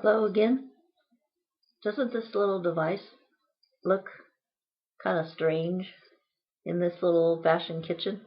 Hello again. Doesn't this little device look kind of strange in this little old-fashioned kitchen?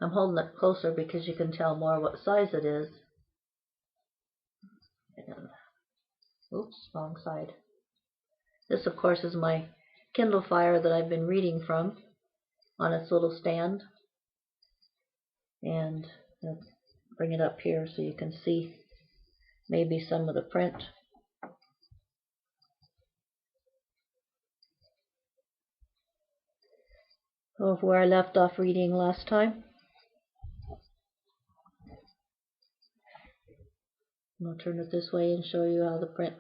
I'm holding it closer because you can tell more what size it is. And, oops, wrong side. This, of course, is my Kindle Fire that I've been reading from on its little stand. And I'll bring it up here so you can see maybe some of the print. Of where I left off reading last time. I'll turn it this way and show you how the print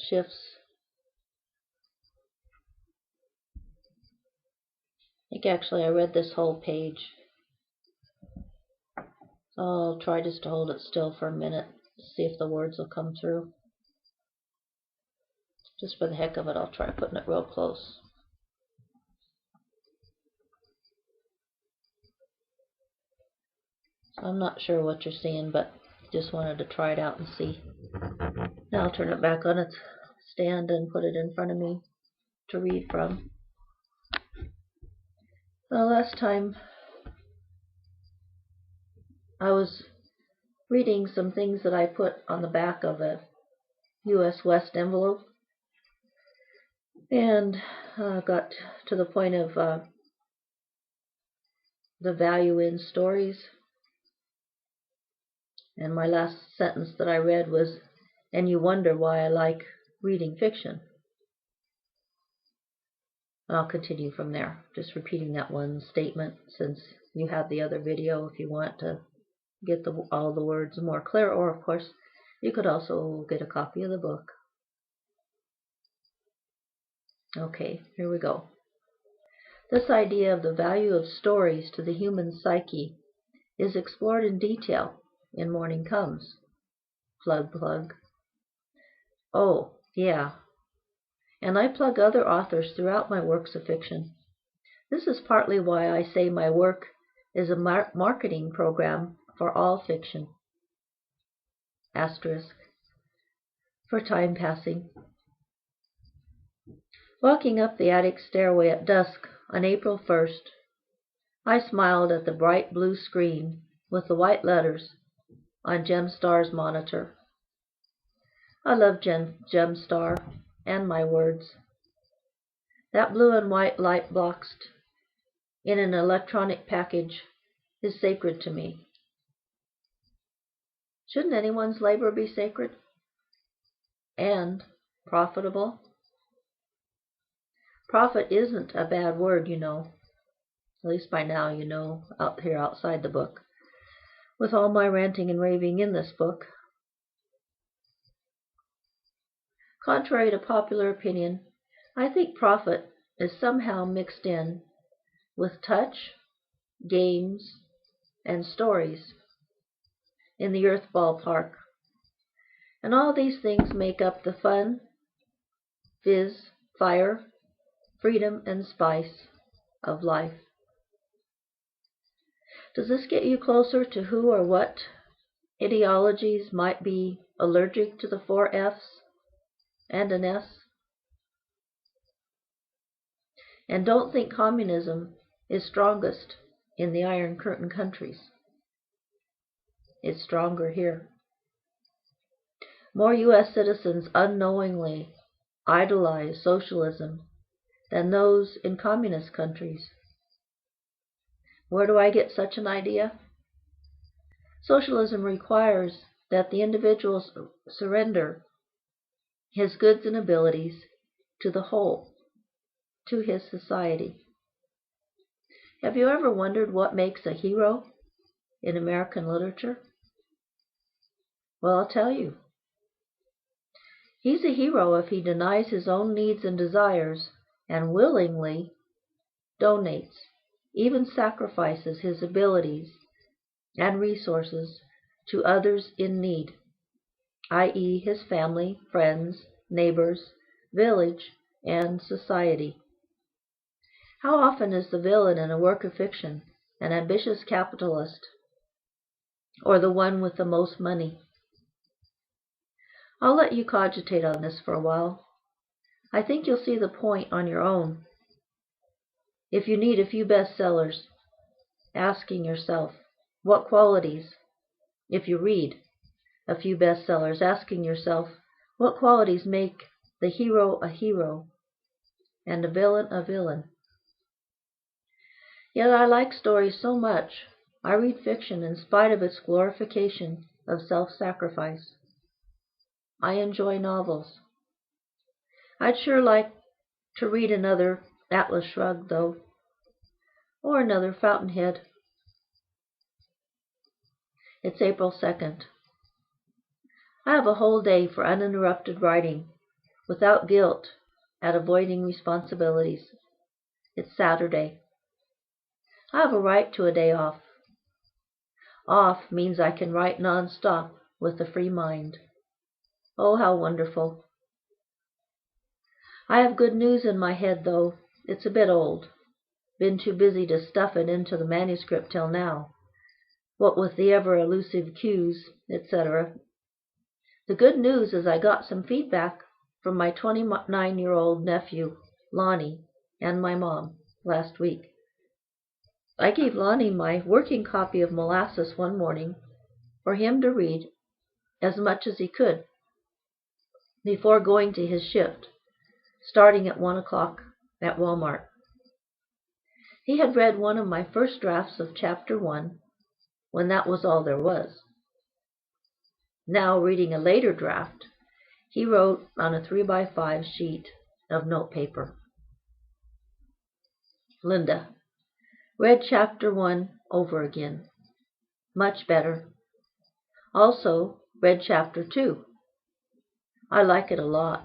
shifts. I think actually I read this whole page. So I'll try just to hold it still for a minute, see if the words will come through. Just for the heck of it, I'll try putting it real close. So I'm not sure what you're seeing, but just wanted to try it out and see. Now I'll turn it back on its stand and put it in front of me to read from. Well, last time I was reading some things that I put on the back of a U.S. West envelope, and got to the point of the value in stories. And my last sentence that I read was, "And you wonder why I like reading fiction." And I'll continue from there, just repeating that one statement since you have the other video if you want to get all the words more clear, or of course you could also get a copy of the book. Okay, here we go. This idea of the value of stories to the human psyche is explored in detail in Morning Comes. Plug, plug. Oh, yeah. And I plug other authors throughout my works of fiction. This is partly why I say my work is a marketing program for all fiction. Asterisk. For time passing. Walking up the attic stairway at dusk on April 1st, I smiled at the bright blue screen with the white letters on Gemstar's monitor. I love Gemstar and my words. That blue and white light boxed in an electronic package is sacred to me. Shouldn't anyone's labor be sacred? And profitable? Profit isn't a bad word, you know. At least by now you know, out here outside the book. With all my ranting and raving in this book. Contrary to popular opinion, I think profit is somehow mixed in with touch, games, and stories in the Earth ballpark. And all these things make up the fun, fizz, fire, freedom, and spice of life. Does this get you closer to who or what ideologies might be allergic to the 4 F's and an S? And don't think communism is strongest in the Iron Curtain countries. It's stronger here. More U.S. citizens unknowingly idolize socialism than those in communist countries. Where do I get such an idea? Socialism requires that the individual surrender his goods and abilities to the whole, to his society. Have you ever wondered what makes a hero in American literature? Well, I'll tell you. He's a hero if he denies his own needs and desires and willingly donates, even sacrifices his abilities and resources to others in need, i.e., his family, friends, neighbors, village, and society. How often is the villain in a work of fiction an ambitious capitalist or the one with the most money? I'll let you cogitate on this for a while. I think you'll see the point on your own. If you need a few bestsellers, asking yourself, what qualities? If you read a few bestsellers, asking yourself, what qualities make the hero a hero and a villain a villain? Yet I like stories so much, I read fiction in spite of its glorification of self-sacrifice. I enjoy novels. I'd sure like to read another Atlas Shrugged, though, or another Fountainhead. It's April 2nd. I have a whole day for uninterrupted writing, without guilt at avoiding responsibilities. It's Saturday. I have a right to a day off. Off means I can write non-stop with a free mind. Oh, how wonderful. I have good news in my head, though. It's a bit old. Been too busy to stuff it into the manuscript till now, what with the ever-elusive cues, etc. The good news is I got some feedback from my 29-year-old nephew, Lonnie, and my mom last week. I gave Lonnie my working copy of Molasses one morning for him to read as much as he could before going to his shift, starting at 1 o'clock at Walmart. He had read one of my first drafts of Chapter 1 when that was all there was. Now, reading a later draft, he wrote on a 3x5 sheet of notepaper. Linda, read Chapter 1 over again. Much better. Also, read Chapter 2. I like it a lot.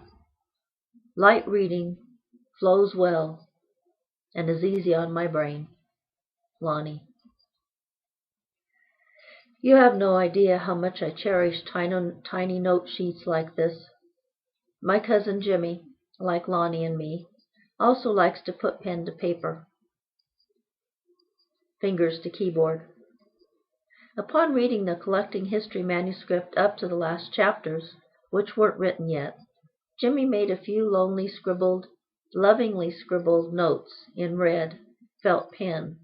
Light reading, flows well, and is easy on my brain. Lonnie. You have no idea how much I cherish tiny note sheets like this. My cousin Jimmie, like Lonnie and me, also likes to put pen to paper, fingers to keyboard. Upon reading the collecting history manuscript up to the last chapters, which weren't written yet, Jimmie made a few lovingly scribbled notes in red felt pen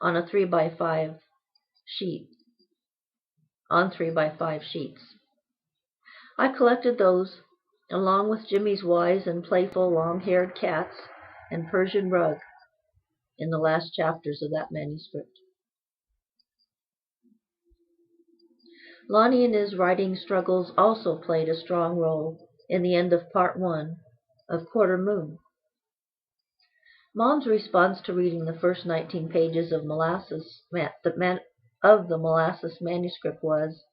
on a 3x5 sheet. On 3x5 sheets. I collected those, along with Jimmie's wise and playful long-haired cats and Persian rug, in the last chapters of that manuscript. Lonnie and his writing struggles also played a strong role in the end of Part 1 of Quarter Moon. Mom's response to reading the first 19 pages of the Molasses manuscript was,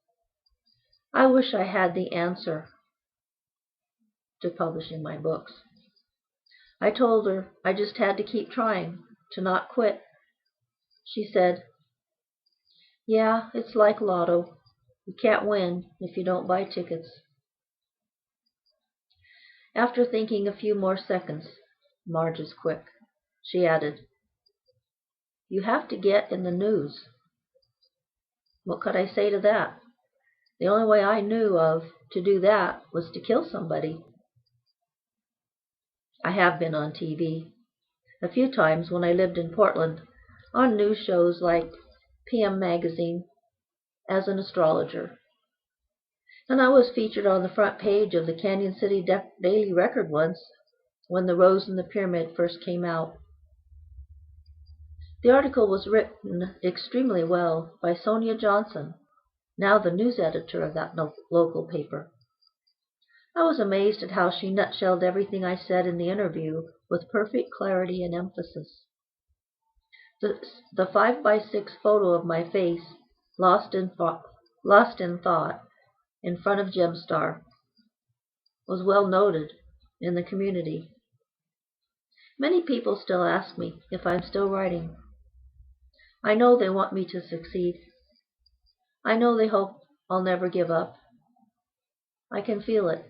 I wish I had the answer to publishing my books. I told her I just had to keep trying, to not quit. She said, yeah, it's like lotto. You can't win if you don't buy tickets. After thinking a few more seconds, Marge is quick, she added, you have to get in the news. What could I say to that? The only way I knew of to do that was to kill somebody. I have been on TV a few times when I lived in Portland, on news shows like PM Magazine, as an astrologer. And I was featured on the front page of the Canyon City Daily Record once, when The Rose in the Pyramid first came out. The article was written extremely well by Sonia Johnson, now the news editor of that local paper. I was amazed at how she nutshelled everything I said in the interview with perfect clarity and emphasis. The 5x6 photo of my face, lost in thought, in front of Gemstar, was well noted in the community. Many people still ask me if I'm still writing. I know they want me to succeed. I know they hope I'll never give up. I can feel it.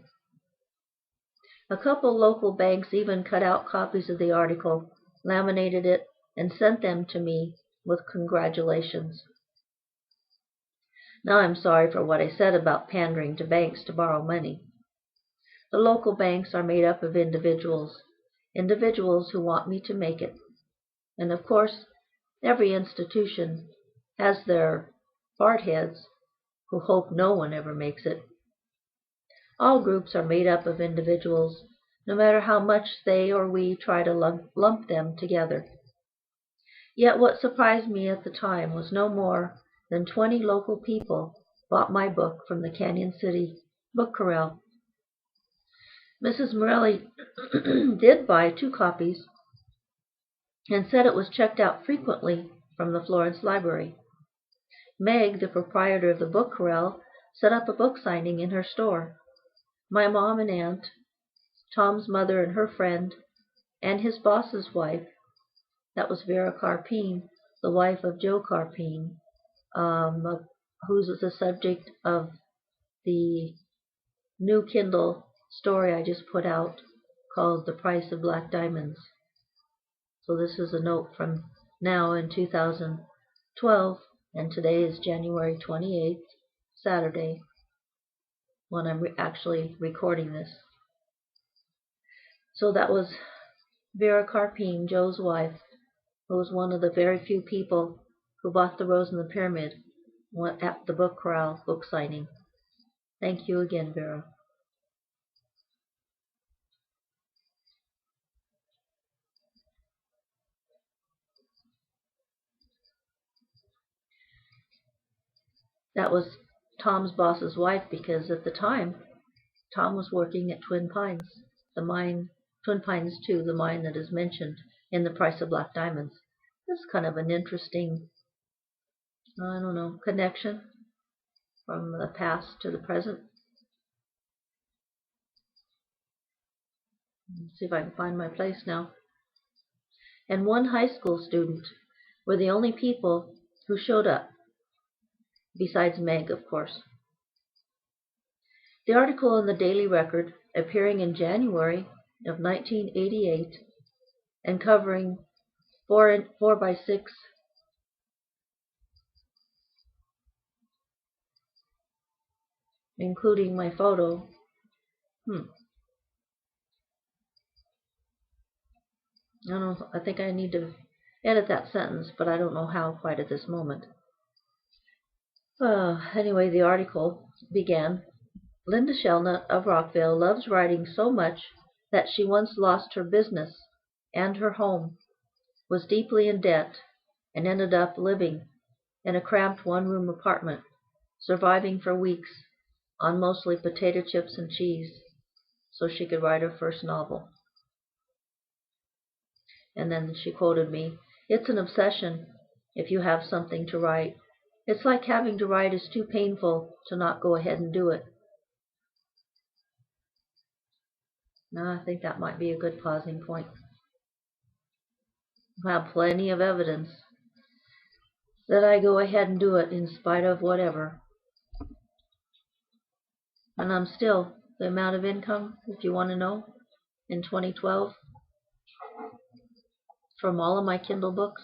A couple local banks even cut out copies of the article, laminated it, and sent them to me with congratulations. Now I'm sorry for what I said about pandering to banks to borrow money. The local banks are made up of individuals who want me to make it. And of course, every institution has their fart heads who hope no one ever makes it. All groups are made up of individuals, no matter how much they or we try to lump them together. Yet what surprised me at the time was no more than 20 local people bought my book from the Canyon City Book Corral. Mrs. Morelli did buy 2 copies and said it was checked out frequently from the Florence Library. Meg, the proprietor of the Book Corral, set up a book signing in her store. My mom and aunt, Tom's mother and her friend, and his boss's wife, that was Vera Carpine, the wife of Joe Carpine, who's the subject of the new Kindle story I just put out called The Price of Black Diamonds. So this is a note from now in 2012, and today is January 28th, Saturday, when I'm actually recording this. So that was Vera Carpine, Joe's wife, who was one of the very few people who bought The Rose in the Pyramid at the Book Corral book signing. Thank you again, Vera. That was Tom's boss's wife because at the time, Tom was working at Twin Pines, the mine, Twin Pines 2, the mine that is mentioned in The Price of Black Diamonds. This is kind of an interesting, connection from the past to the present. Let's see if I can find my place now. And 1 high school student were the only people who showed up, besides Meg, of course. The article in the Daily Record, appearing in January of 1988 and covering 4 by 6 including my photo. I think I need to edit that sentence, but I don't know how quite at this moment. Anyway, the article began, Linda Shelnutt of Rockville loves writing so much that she once lost her business and her home, was deeply in debt, and ended up living in a cramped 1-room apartment, surviving for weeks on mostly potato chips and cheese, so she could write her first novel. And then she quoted me, "It's an obsession if you have something to write. It's like having to write is too painful to not go ahead and do it." Now I think that might be a good pausing point. I have plenty of evidence that I go ahead and do it in spite of whatever. And I'm still, the amount of income, if you want to know, in 2012, from all of my Kindle books,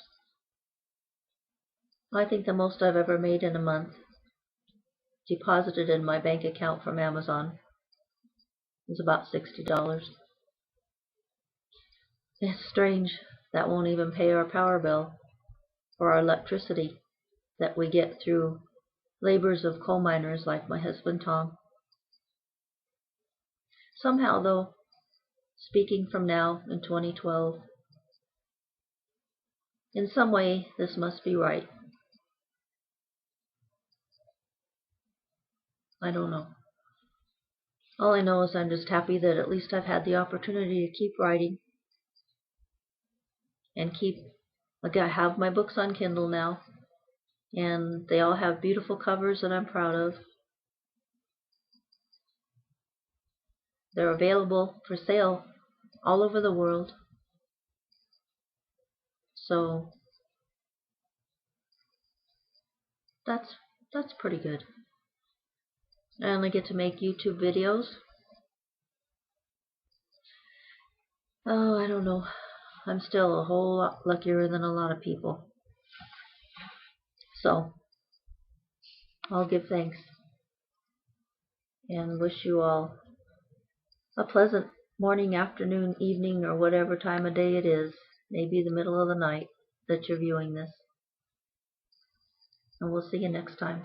I think the most I've ever made in a month, deposited in my bank account from Amazon, is about $60. It's strange that won't even pay our power bill or our electricity that we get through labors of coal miners like my husband Tom. Somehow though, speaking from now in 2012, in some way this must be right. I don't know. All I know is I'm just happy that at least I've had the opportunity to keep writing and I have my books on Kindle now, and they all have beautiful covers that I'm proud of. They're available for sale all over the world. So that's pretty good. I only get to make YouTube videos. Oh, I don't know. I'm still a whole lot luckier than a lot of people. So I'll give thanks and wish you all a pleasant morning, afternoon, evening, or whatever time of day it is. Maybe the middle of the night that you're viewing this. And we'll see you next time.